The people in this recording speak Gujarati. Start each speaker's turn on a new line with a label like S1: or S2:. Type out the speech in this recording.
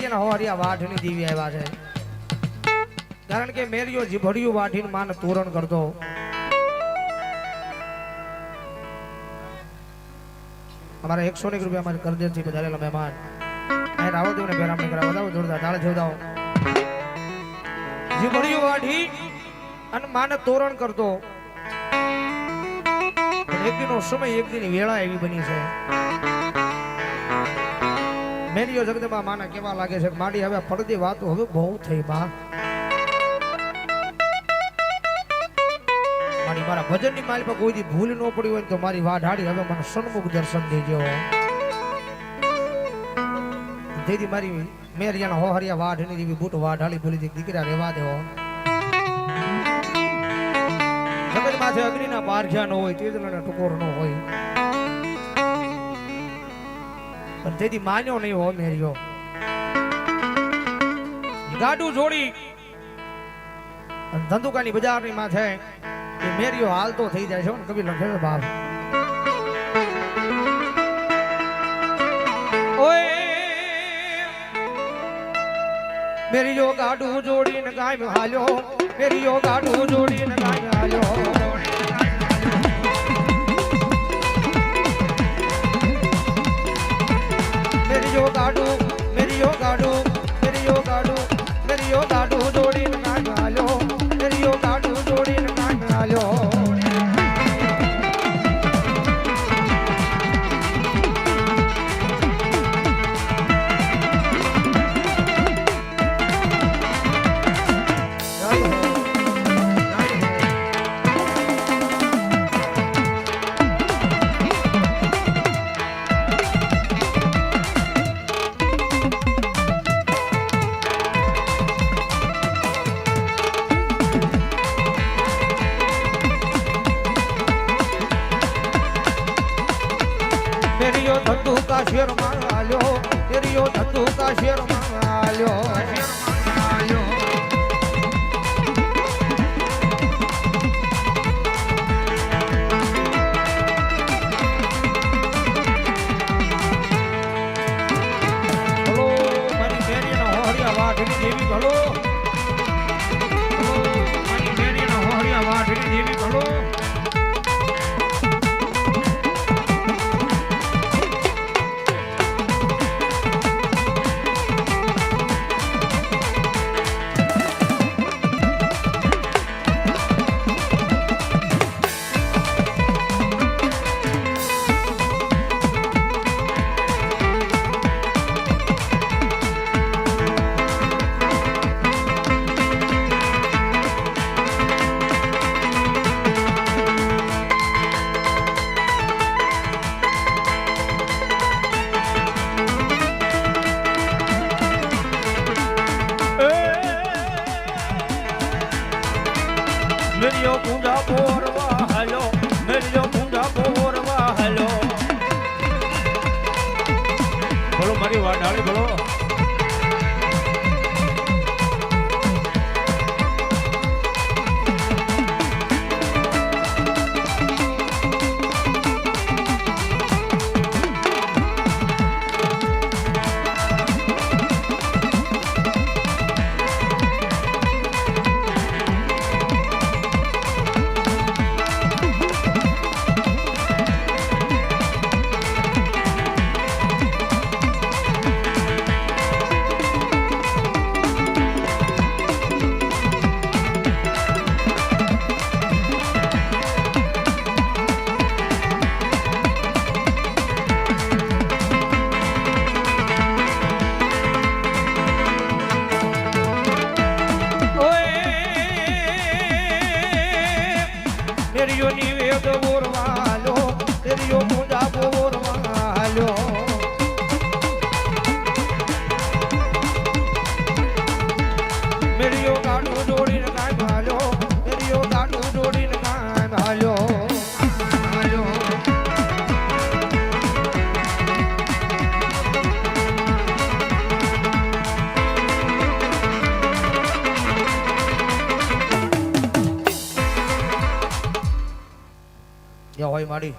S1: મેરિયાના હોરિયા વાઢની દીવી આવ્યા છે કારણ કે મેરિયો જીભડિયું વાઢીને માને તોરણ કરતો અમારા 101 રૂપિયા અમારે કરજેથી બધારેલા મહેમાન અહીં રાવો દેવને બેરામણી કરાવો દાવ જોરદાર તાળે જોડાઓ જીભડિયું વાઢી અને માને તોરણ કરતો એક દિનનો સમય એક દિન વેળા એવી બની છે મેરિયો જગદંબા માના કેવા લાગે છે માડી હવે પડદી વાતો હવે બહુ થઈ બા મારી મારા ભજનની માલ પર કોઈ દી ભૂલ ન પડી હોય તો મારી વાઢાડી હવે મને સન્મુખ દર્શન દેજો તેથી મારી મેરિયાના હોહરિયા વાઢની જેવી બૂટ વાઢાડી બોલી દીકરા રેવા દેવો જગતમાં જે અગ્નિના પારખ્યા ન હોય તેજના ટકોર ન હોય પણ તેથી માન્યો નહીં હો મેરિયો ગાડું જોડી ધંધુકાની બજારની માં છે એ મેરિયો હાલતો થઈ જાય છે કવિ લખે છે બાપ ઓય મેરિયો ગાડું જોડીને કાયમ હાલ્યો મેરિયો ગાડું જોડીને કાયમ હાલ્યો મેરિયો ગાડું મેરિયો ગાડું મેરિયો ગાડું મેરિયો ગાડું જોડીને કાયમ હાલ્યો મેરિયો ગાડું જોડીને કાયમ હાલ્યો મેરિયો ધંધુ કા શેર માંગાલ્યો મેરિયો ધંધુ કા શેર માંગાલ્યો હલો મારી મેરિયાના હોરિયા વાઢની દેવી ભલો મારી મેરિયાના હોરિયા વાઢની દેવી ભલો મેરિયો પૂંજા પોરવા હાલો મેરિયો પૂંજા પોરવા હાલો બોલો મારી વાઢાળી બોલો મેરિયો ની વેદ બોરવાલો મેરિયો પૂંજા બોરવાલો મેરિયો ગાડું જોડીને કાયમ હાલ્યો મેરિયો ગાડું જોડીને કાયમ હાલ્યો હોય માડી